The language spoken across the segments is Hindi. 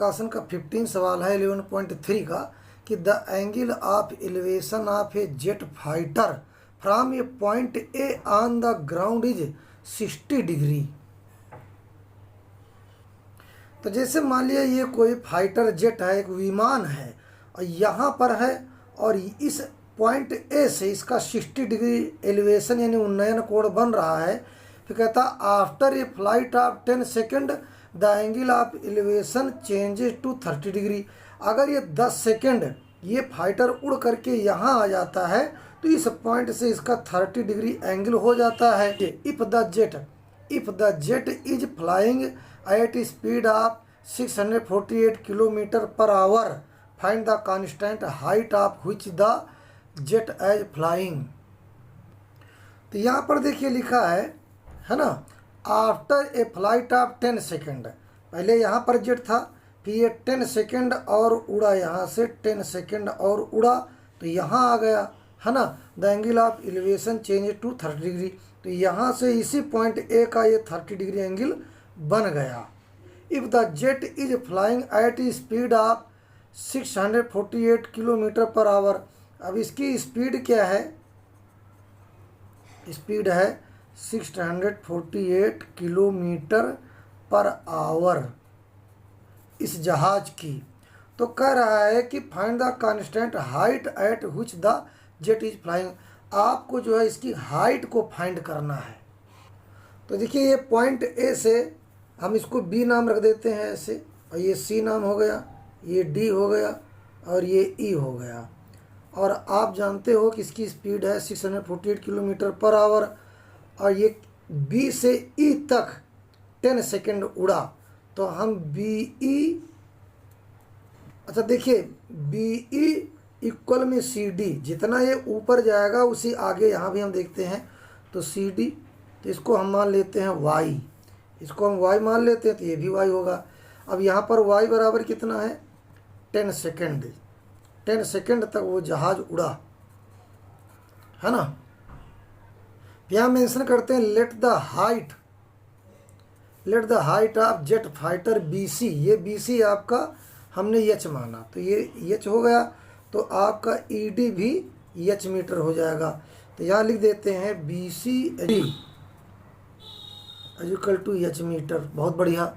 प्रकाशन का 15 सवाल है 11.3 का कि the angle of elevation of A jet fighter from a point A on the ground is 60 degree. तो जैसे मान लिया ये कोई फाइटर जेट है, एक विमान है और यहाँ पर है और इस पॉइंट ए से इसका 60 डिग्री एलिवेशन यानी उन्नयन कोण बन रहा है। फिर कहता after a flight of 10 second the angle of elevation changes to 30 degree. अगर ये 10 सेकेंड ये फाइटर उड़ करके यहाँ आ जाता है तो इस पॉइंट से इसका 30 डिग्री एंगल हो जाता है। If the jet is flying at speed of 648 kilometre per hour find the constant height of which the jet is flying. तो यहाँ पर देखिए लिखा है ना, after a flight of 10 second, पहले यहाँ पर जेट था, फिर ये 10 सेकेंड और उड़ा, यहाँ से 10 सेकेंड और उड़ा तो यहाँ आ गया, है ना। The angle of elevation change to 30 degree, तो यहाँ से इसी पॉइंट ए का ये 30 डिग्री एंगल बन गया। If the jet is flying at speed of 648 kilometre per our, अब इसकी स्पीड क्या है, स्पीड है 648 किलोमीटर पर आवर इस जहाज की। तो कह रहा है कि find the constant height at which the jet is flying. आपको जो है इसकी हाइट को फाइंड करना है। तो देखिए ये पॉइंट ए से हम इसको बी नाम रख देते हैं ऐसे, और ये सी नाम हो गया, ये डी हो गया और ये ई हो गया। और आप जानते हो कि इसकी स्पीड है 648 किलोमीटर पर आवर और ये बी से ई तक 10 सेकेंड उड़ा। तो हम बी ई, अच्छा देखिए बी ई इक्वल में सी डी, जितना ये ऊपर जाएगा उसी आगे यहाँ भी हम देखते हैं तो सी डी, तो इसको हम मान लेते हैं वाई, इसको हम वाई मान लेते हैं तो ये भी वाई होगा। अब यहाँ पर वाई बराबर कितना है 10 सेकेंड, 10 सेकेंड तक वो जहाज उड़ा, है ना। यहाँ मेंशन करते हैं let the height of jet fighter B C, ये बी सी आपका हमने एच माना तो ये एच हो गया, तो आपका ई डी भी एच मीटर हो जाएगा। तो यहाँ लिख देते हैं B C equal to H metre. बहुत बढ़िया।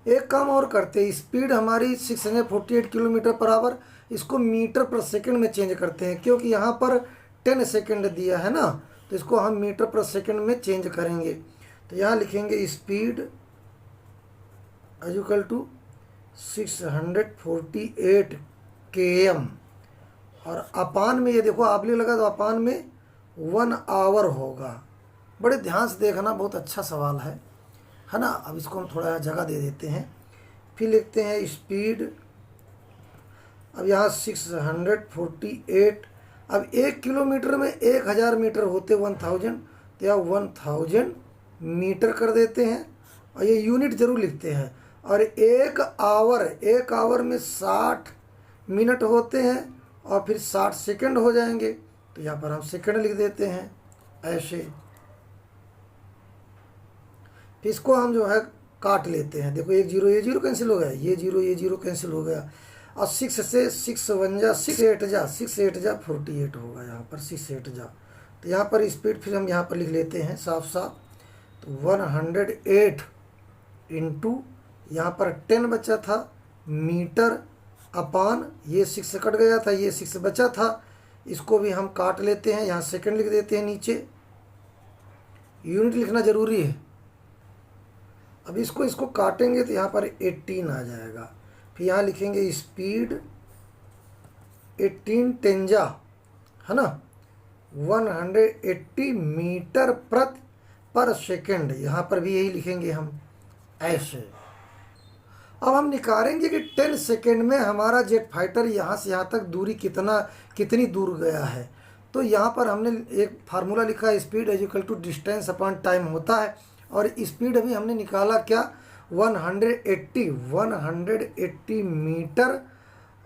एक काम और करते हैं, स्पीड हमारी 648 किलोमीटर पर आवर, इसको मीटर पर सेकंड में चेंज करते हैं क्योंकि यहाँ पर 10 सेकंड दिया है ना, तो इसको हम मीटर पर सेकंड में चेंज करेंगे। तो यहाँ लिखेंगे स्पीड इक्वल टू 648 km और अपान में, ये देखो आप लगा तो अपान में 1 आवर होगा। बड़े ध्यान से देखना, बहुत अच्छा सवाल है ना। अब इसको हम थोड़ा जगह दे देते हैं, फिर लिखते हैं स्पीड, अब यहाँ 648, अब 1 किलोमीटर में 1000 मीटर होते 1000, तो यहाँ 1000 मीटर कर देते हैं और ये यूनिट जरूर लिखते हैं। और 1 आवर में 60 मिनट होते हैं और फिर 60 सेकंड हो जाएंगे, तो यहाँ पर हम सेकंड लिख देते हैं ऐसे। फिर इसको हम जो है काट लेते हैं, देखो ये जीरो कैंसिल हो गया, ये जीरो कैंसिल हो गया, और 6 से 6 1 जा 6 8 जा 48 होगा, यहाँ पर 6 8 जा। तो यहाँ पर स्पीड फिर हम यहाँ पर लिख लेते हैं साफ साफ, तो 108 इंटू यहाँ पर 10 बचा था मीटर अपान, ये 6 कट गया था, ये 6 बचा था, इसको भी हम काट लेते हैं, यहाँ सेकंड लिख देते हैं नीचे, यूनिट लिखना जरूरी है। अब इसको काटेंगे तो यहाँ पर 18 आ जाएगा, फिर यहाँ लिखेंगे स्पीड 18 10 है ना 180 मीटर पर सेकेंड, यहाँ पर भी यही लिखेंगे हम ऐसे। अब हम निकालेंगे कि 10 सेकेंड में हमारा जेट फाइटर यहाँ से यहाँ तक दूरी कितनी दूर गया है। तो यहाँ पर हमने एक फार्मूला लिखा है, speed equal to distance upon time होता है, और स्पीड अभी हमने निकाला क्या 180 मीटर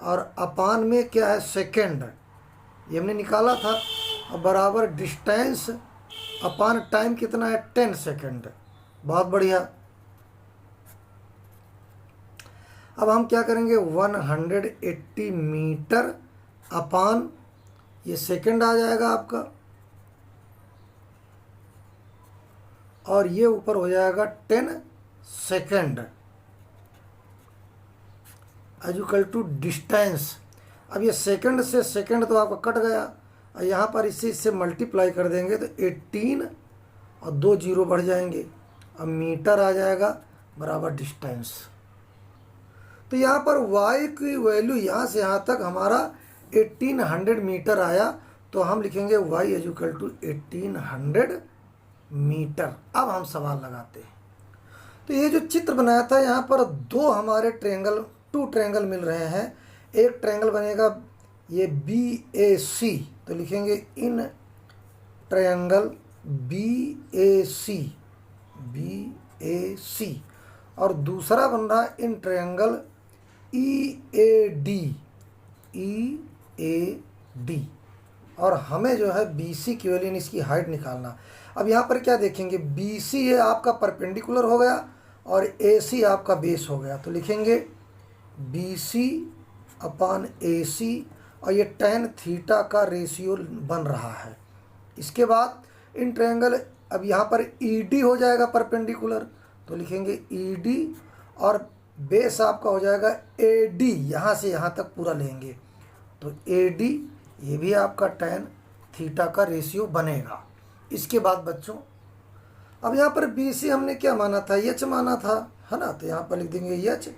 और अपान में क्या है सेकेंड, ये हमने निकाला था, और बराबर डिस्टेंस अपान टाइम कितना है 10 सेकेंड। बहुत बढ़िया। अब हम क्या करेंगे, 180 मीटर अपान ये सेकंड आ जाएगा आपका, और ये ऊपर हो जाएगा 10 सेकंड इक्वल टू डिस्टेंस। अब ये सेकंड से सेकंड तो आपका कट गया, और यहाँ पर इससे मल्टीप्लाई कर देंगे तो 18 और 2 जीरो बढ़ जाएंगे, अब मीटर आ जाएगा बराबर डिस्टेंस। तो यहाँ पर y की वैल्यू यहाँ से यहाँ तक हमारा 1800 मीटर आया, तो हम लिखेंगे y इक्वल टू 1800 मीटर। अब हम सवाल लगाते हैं। तो ये जो चित्र बनाया था, यहाँ पर दो हमारे ट्रायंगल, 2 ट्रायंगल मिल रहे हैं। एक ट्रायंगल बनेगा ये BAC, तो लिखेंगे इन ट्रायंगल BAC, और दूसरा बन रहा इन ट्रायंगल EAD, और हमें जो है BC की वैल्यू, इसकी हाइट निकालना। अब यहाँ पर क्या देखेंगे, BC ये आपका परपेंडिकुलर हो गया और AC आपका बेस हो गया, तो लिखेंगे BC अपान AC, और ये tan थीटा का रेशियो बन रहा है। इसके बाद इन ट्रायंगल, अब यहाँ पर ED हो जाएगा परपेंडिकुलर, तो लिखेंगे ED, और बेस आपका हो जाएगा AD, यहाँ से यहाँ तक पूरा लेंगे तो AD, ये भी आपका tan थीटा का रेशियो बनेगा। इसके बाद बच्चों, अब यहाँ पर BC हमने क्या माना था, H माना था, है ना, तो यहाँ पर लिख देंगे H,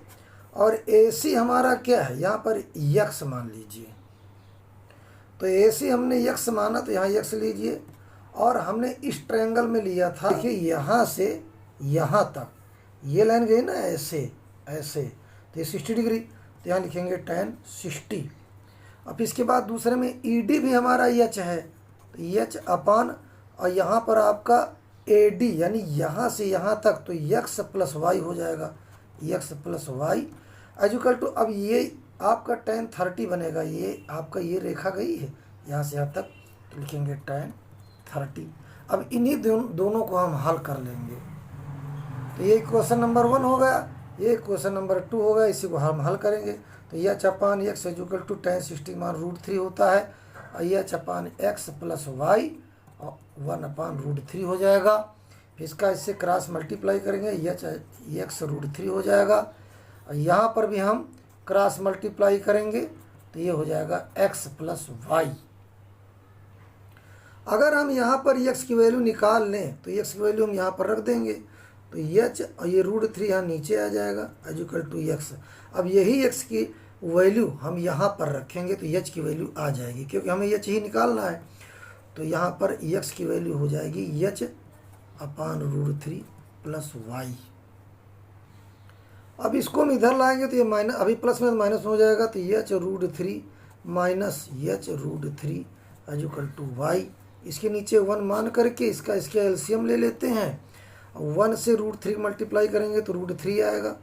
और AC हमारा क्या है, यहाँ पर X मान लीजिए। तो AC हमने X माना, तो यहाँ X लीजिए, और हमने इस ट्रायंगल में लिया था, देखिए यहाँ से यहाँ तक ये लाइन गई ना, ऐसे ऐसे, तो ये 60 डिग्री, तो यहाँ लिखेंगे tan 60। अब इसके बाद दूसरे में ED भी हमारा H है, तो H अपान, और यहाँ पर आपका AD यानी यहाँ से यहाँ तक, तो x प्लस वाई हो जाएगा, x plus Y equal to, अब ये आपका tan 30 बनेगा, ये आपका ये रेखा गई है यहाँ से यहाँ तक, तो लिखेंगे tan 30। अब इन्हीं दोनों को हम हल कर लेंगे, तो ये क्वेश्चन नंबर 1 हो गया, ये क्वेश्चन नंबर 2 हो गया, इसी को हम हल करेंगे। तो H upon x equal to tan 60 मान √3 होता है, और H अपान x प्लस वाई 1 अपान √3 हो जाएगा। फिर इसका इससे क्रॉस मल्टीप्लाई करेंगे, x √3 हो जाएगा, और यहाँ पर भी हम क्रॉस मल्टीप्लाई करेंगे, तो ये हो जाएगा x प्लस वाई। अगर हम यहाँ पर x की वैल्यू निकाल लें, तो x की वैल्यू हम यहाँ पर रख देंगे, तो h और ये √3 यहाँ नीचे आ जाएगा इक्वल टू x। अब यही x की वैल्यू हम यहाँ पर रखेंगे, तो h की वैल्यू आ जाएगी, क्योंकि हमें h ही निकालना है। तो यहाँ पर x की वैल्यू हो जाएगी h अपान √3 प्लस वाई। अब इसको हम इधर लाएंगे, तो ये माइनस, अभी प्लस में माइनस हो जाएगा, तो h √3 minus h √3 equal to y. इसके नीचे 1 मान करके इसका एलसीएम ले लेते हैं, 1 से √3 मल्टीप्लाई करेंगे तो √3 आएगा,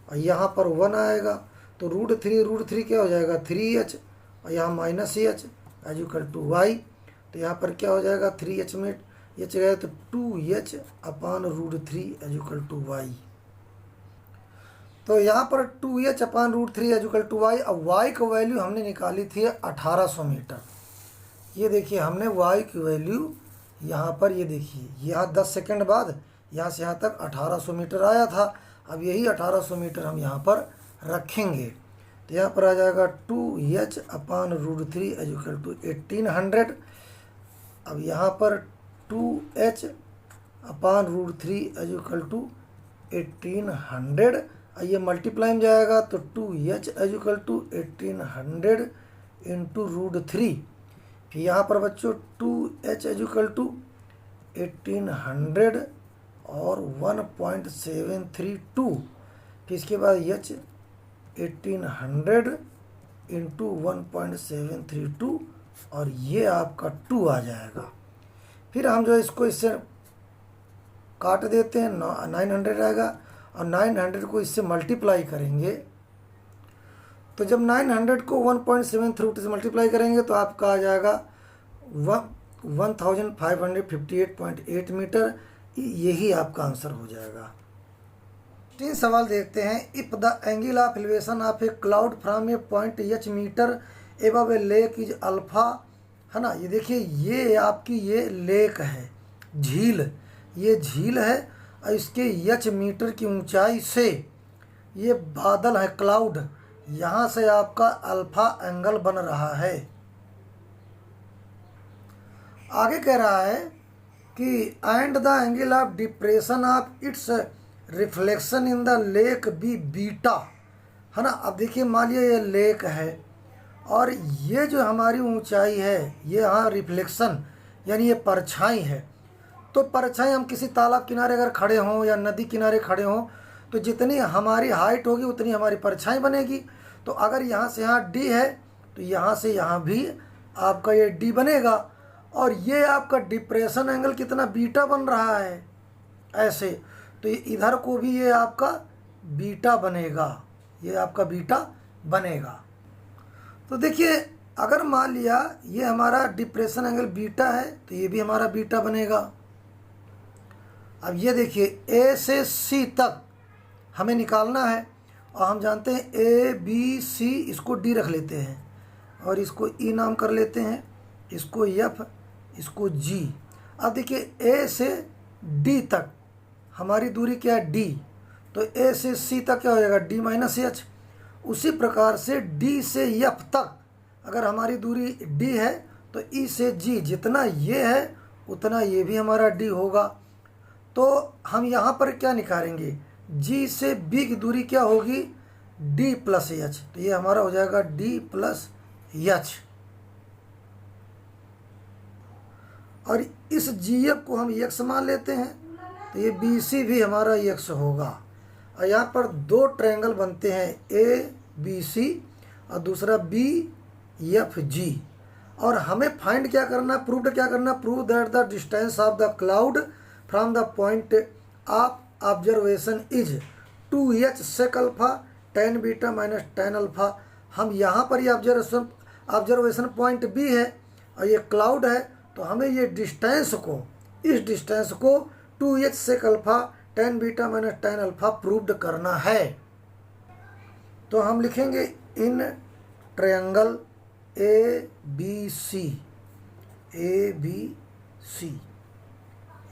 और यहाँ पर 1 आएगा, तो √3 क्या हो जाएगा 3h, और यहाँ minus h equal to y. तो यहाँ पर क्या हो जाएगा 3h में h गया, तो 2h upon √3 equal to y. तो यहाँ पर 2h upon √3 equal to y. अब y की वैल्यू हमने निकाली थी 1800 मीटर। ये देखिए हमने y की वैल्यू यहाँ पर, ये देखिए यहाँ 10 सेकंड बाद यहाँ से यहाँ तक 1800 मीटर आया था। अब यही 1800 मीटर हम यहाँ पर रखेंगे, तो यहाँ पर आ जाएगा 2h अपान √3 इक्वल टू 1800। अब यहाँ पर 2h अपान √3 इक्वल टू 1800, ये मल्टीप्लाई में जाएगा, तो 2h इक्वल टू 1800 इंटू √3। फिर यहाँ पर बच्चों 2h इक्वल टू 1800 और 1.732। फिर इसके बाद h 1800 इंटू 1.732, और ये आपका 2 आ जाएगा। फिर हम जो इसको इससे काट देते हैं, 900 आएगा, और 900 को इससे मल्टीप्लाई करेंगे, तो जब 900 को 1.732 से मल्टीप्लाई करेंगे तो आपका आ जाएगा 1558.8 मीटर। यही आपका आंसर हो जाएगा। 16 सवाल देखते हैं। If the angle of elevation of a cloud from a point H metre above a lake is alpha, है ना। ये देखिए, ये आपकी ये लेक है, झील, ये झील है और इसके एच मीटर की ऊंचाई से ये बादल है, क्लाउड, यहाँ से आपका अल्फा एंगल बन रहा है। आगे कह रहा है कि and the angle of depression of its reflection in the lake be beta, है ना। अब देखिए, मान लिया ये लेक है और ये जो हमारी ऊंचाई है, ये यहाँ रिफ्लेक्शन यानी ये परछाई है। तो परछाई, हम किसी तालाब किनारे अगर खड़े हों या नदी किनारे खड़े हों तो जितनी हमारी हाइट होगी उतनी हमारी परछाई बनेगी। तो अगर यहाँ से यहाँ डी है तो यहाँ से यहाँ भी आपका ये डी बनेगा और ये आपका डिप्रेशन एंगल कितना, बीटा बन रहा है ऐसे। तो इधर को भी ये आपका बीटा बनेगा, ये आपका बीटा बनेगा। तो देखिए, अगर मान लिया ये हमारा डिप्रेशन एंगल बीटा है तो ये भी हमारा बीटा बनेगा। अब ये देखिए, ए से सी तक हमें निकालना है और हम जानते हैं ए बी सी, इसको डी रख लेते हैं और इसको ई नाम कर लेते हैं, इसको एफ, इसको जी। अब देखिए, ए से डी तक हमारी दूरी क्या है, डी। तो ए से सी तक क्या हो जाएगा, डी माइनस एच। उसी प्रकार से डी से एफ तक अगर हमारी दूरी डी है तो ई से जी, जितना ये है उतना ये भी हमारा डी होगा। तो हम यहाँ पर क्या निकालेंगे, जी से बी की दूरी क्या होगी, डी प्लस एच। तो ये हमारा हो जाएगा डी प्लस एच। और इस जी एफ को हम एक्स मान लेते हैं तो ये बी सी भी हमारा एक्स होगा। और यहाँ पर दो ट्रायंगल बनते हैं, ए बी सी और दूसरा बी एफ जी। और हमें फाइंड क्या करना, प्रूव्ड क्या करना, prove that the distance of the cloud from the point of observation is 2h sec alpha tan beta minus tan alpha. हम यहाँ पर ये ऑब्जर्वेशन पॉइंट बी है और ये क्लाउड है, तो हमें ये डिस्टेंस को, इस डिस्टेंस को 2h sec alpha tan beta minus tan alpha proved करना है। तो हम लिखेंगे in triangle A B C, A B C,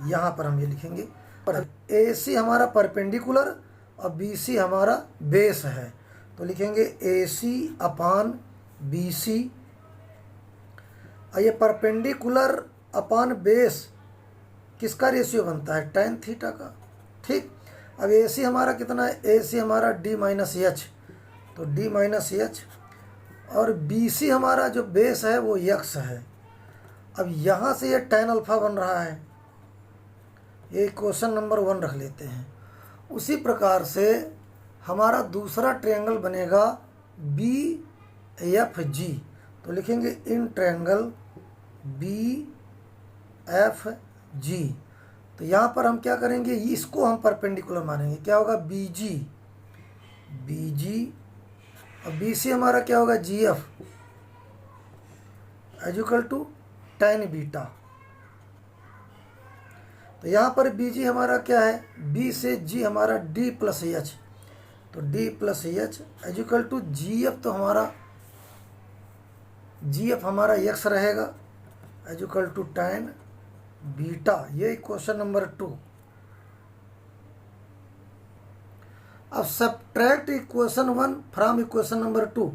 यहाँ पर हम ये लिखेंगे। पर ए सी हमारा परपेंडिकुलर और बी सी हमारा बेस है, तो लिखेंगे ए सी अपान बी सी। और ये परपेंडिकुलर अपान बेस किसका रेशियो बनता है, tan थीटा का, ठीक। अब ए सी हमारा कितना है, ए सी हमारा डी माइनस एच, तो डी माइनस एच। और बी सी हमारा जो बेस है वो एक्स है। अब यहाँ से ये tan अल्फा बन रहा है, ये क्वेश्चन नंबर 1 रख लेते हैं। उसी प्रकार से हमारा दूसरा ट्रायंगल बनेगा बी एफ जी, तो लिखेंगे in triangle B F G. तो यहाँ पर हम क्या करेंगे, इसको हम परपेंडिकुलर मानेंगे, क्या होगा, बी जी, बी जी। और बी सी हमारा क्या होगा, G F equal to tan beta. तो यहाँ पर बी जी हमारा क्या है, बी से जी हमारा डी प्लस एच, तो D plus H equal to G F. तो हमारा जी एफ हमारा एक्स रहेगा इक्वल टू tan बीटा। ये क्वेश्चन नंबर 2। अब subtract equation 1 from equation number 2।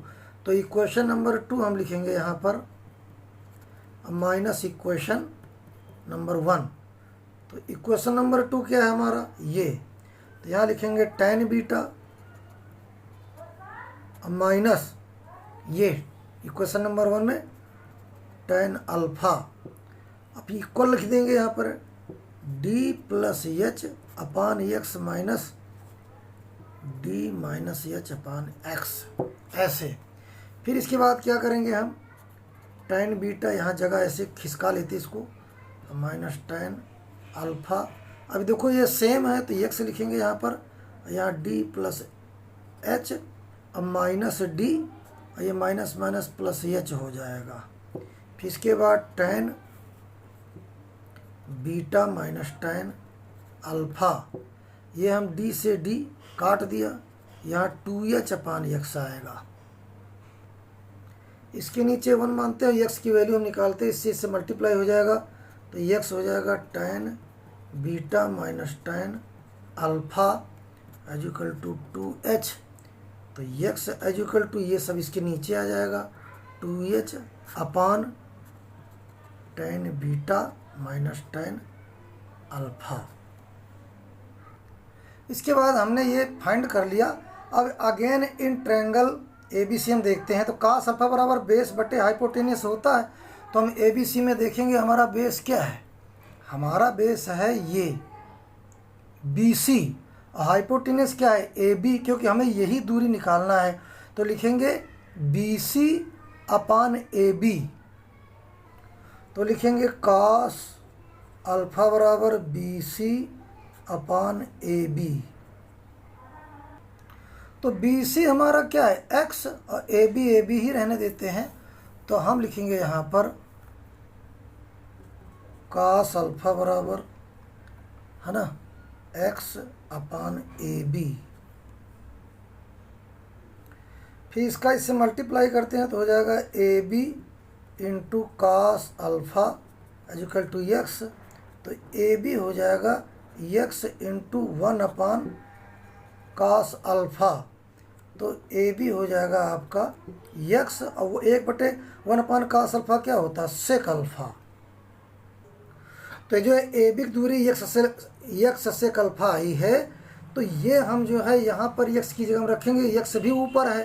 तो इक्वेशन नंबर 2 हम लिखेंगे यहाँ पर माइनस इक्वेशन नंबर 1। तो इक्वेशन नंबर 2 क्या है हमारा, ये, तो यहाँ लिखेंगे tan बीटा माइनस ये इक्वेशन नंबर 1 में tan अल्फा। अब इक्वल लिख देंगे यहाँ पर D plus H upon X minus D minus H upon X, ऐसे। फिर इसके बाद क्या करेंगे हम, tan बीटा यहाँ जगह ऐसे खिसका लेते इसको, माइनस tan अल्फा। अभी देखो ये सेम है तो एक्स लिखेंगे यहाँ पर, यहाँ डी प्लस एच, अब माइनस डी, और ये माइनस माइनस प्लस एच हो जाएगा। फिर इसके बाद tan beta minus tan alpha, ये हम डी से डी काट दिया, यहाँ 2h अपान x आएगा। इसके नीचे 1 मानते हैं, x की वैल्यू हम निकालते हैं, इससे मल्टीप्लाई हो जाएगा तो x हो जाएगा tan beta minus tan alpha equal to 2h। तो x इक्वल टू ये सब इसके नीचे आ जाएगा 2h अपान tan beta minus tan alpha. इसके बाद हमने ये फाइंड कर लिया। अब अगेन इन ट्रायंगल ABC हम देखते हैं। तो कास अल्फा बराबर बेस बटे हाइपोटेनियस होता है। तो हम ABC में देखेंगे हमारा बेस क्या है। हमारा बेस है ये BC और हाइपोटेनियस क्या है AB, क्योंकि हमें यही दूरी निकालना है। तो लिखेंगे BC अपान AB। तो लिखेंगे कास अल्फा बराबर BC अपान AB। तो BC हमारा क्या है x और AB ही रहने देते हैं। तो हम लिखेंगे यहाँ पर कास अल्फा बराबर है ना x अपान AB। फिर इसका इससे मल्टीप्लाई करते हैं तो हो जाएगा AB into cos alpha equal to x। तो AB हो जाएगा x into 1 upon cos alpha. तो AB हो जाएगा आपका x और वो 1/1 अपान कास अल्फा क्या होता है सेक अल्फा। तो जो है AB की दूरी x सेक अल्फा आई है। तो ये हम जो है यहाँ पर x की जगह हम रखेंगे, x भी ऊपर है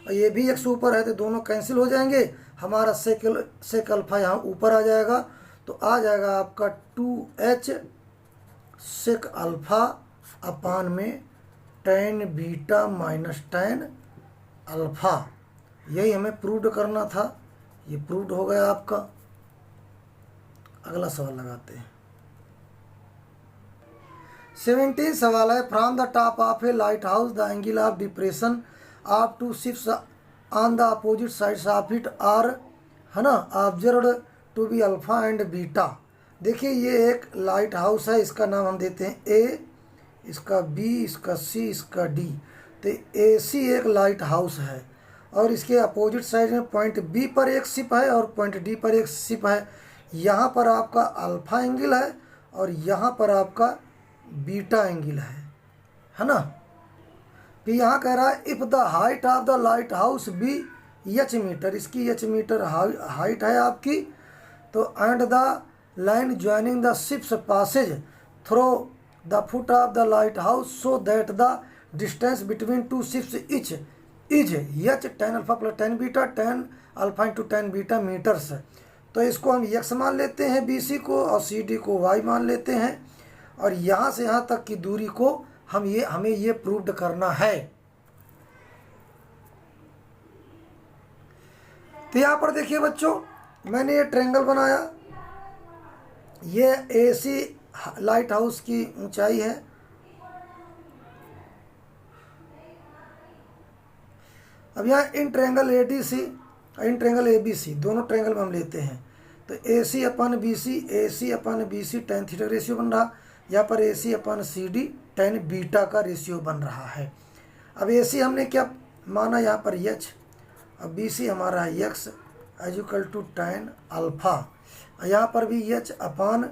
और ये भी x ऊपर है, तो दोनों कैंसिल हो जाएंगे। हमारा सेक अल्फा यहाँ ऊपर आ जाएगा। तो आ जाएगा आपका 2h सेक अल्फा अपान में tan beta minus tan alpha. यही हमें प्रूव करना था, ये प्रूव हो गया आपका। अगला सवाल लगाते हैं। 17 सवाल है, from the top of a light house the angle of depression of two ships on the opposite sides of it are है ना observed to be alpha and beta. देखिए ये एक लाइट हाउस है, इसका नाम हम देते हैं A, इसका B, इसका C, इसका D। तो AC एक लाइट हाउस है और इसके अपोजिट साइड में पॉइंट B पर एक शिप है और पॉइंट D पर एक शिप है। यहाँ पर आपका अल्फा एंगल है और यहाँ पर आपका बीटा एंगल है ना। फिर यहाँ कह रहा है if the height of the light house be h metre, इसकी h मीटर हाइट है आपकी। तो and the line joining the ships passes through the foot of the light house so that the distance between two ships is h tan alpha plus tan beta tan alpha into tan beta metres. तो इसको हम x मान लेते हैं BC को और CD को y मान लेते हैं और यहाँ से यहाँ तक की दूरी को हमें ये प्रूव्ड करना है। तो यहाँ पर देखिए बच्चों, मैंने ये ट्रायंगल बनाया। ये AC लाइट हाउस की ऊंचाई है। अब यहाँ in triangle ADC in triangle ABC दोनों ट्रायंगल में हम लेते हैं। तो AC अपान BC tan थीटा रेशियो बन रहा। यहाँ पर AC अपान CD tan बीटा का रेशियो बन रहा है। अब AC हमने क्या माना यहाँ पर h और BC हमारा है x equal to tan alpha. यहाँ पर भी h upon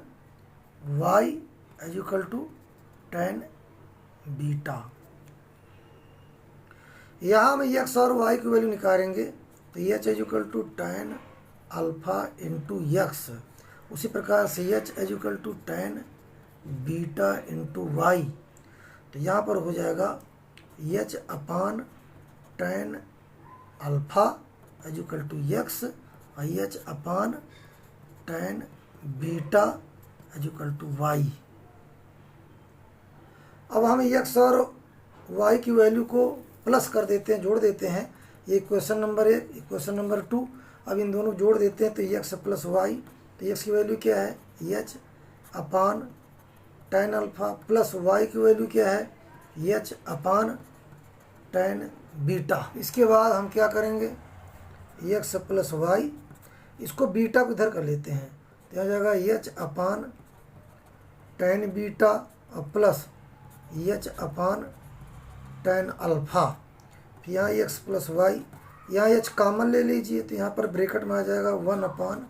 y equal to tan beta. यहाँ हम x और y की वैल्यू निकालेंगे तो h equal to tan alpha into x। उसी प्रकार से h equal to tan beta into y। तो यहाँ पर हो जाएगा h upon tan alpha equal to x और h upon tan beta equal to y। अब हम x और y की वैल्यू को प्लस कर देते हैं, जोड़ देते हैं। ये क्वेश्चन नंबर 1, क्वेश्चन नंबर 2। अब इन दोनों जोड़ देते हैं तो x प्लस y। तो x की वैल्यू क्या है h upon tan alpha plus y की वैल्यू क्या है h अपान tan बीटा। इसके बाद हम क्या करेंगे x प्लस y, इसको बीटा को इधर कर लेते हैं तो आ जाएगा h अपान tan बीटा और प्लस एच अपान tan अल्फ़ा। फिर यहाँ एक्स प्लस वाई, यहाँ एच कॉमन ले लीजिए तो यहाँ पर ब्रैकेट में आ जाएगा 1 upon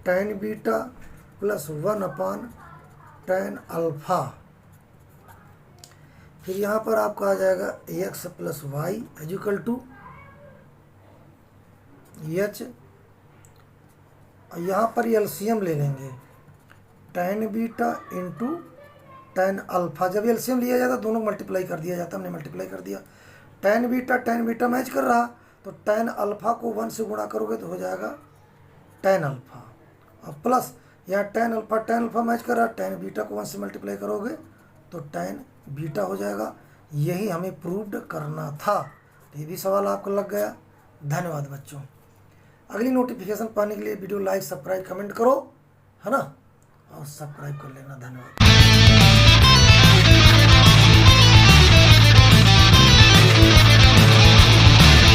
tan beta plus 1 upon tan alpha. फिर यहाँ पर आपका आ जाएगा X plus Y equal to H, यहाँ पर एलसीएम ले लेंगे tan beta into tan alpha. जब एलसीएम लिया जाता है दोनों मल्टीप्लाई कर दिया जाता है, हमने मल्टीप्लाई कर दिया। tan बीटा मैच कर रहा तो tan अल्फ़ा को 1 से गुणा करोगे तो हो जाएगा tan अल्फ़ा, और प्लस यहाँ tan अल्फ़ा मैच कर रहा, tan बीटा को 1 से मल्टीप्लाई करोगे तो tan बीटा हो जाएगा। यही हमें प्रूव्ड करना था। ये भी सवाल आपको लग गया। धन्यवाद बच्चों। अगली नोटिफिकेशन पाने के लिए वीडियो लाइक सब्सक्राइब कमेंट करो, है ना, और सब्सक्राइब कर लेना। धन्यवाद।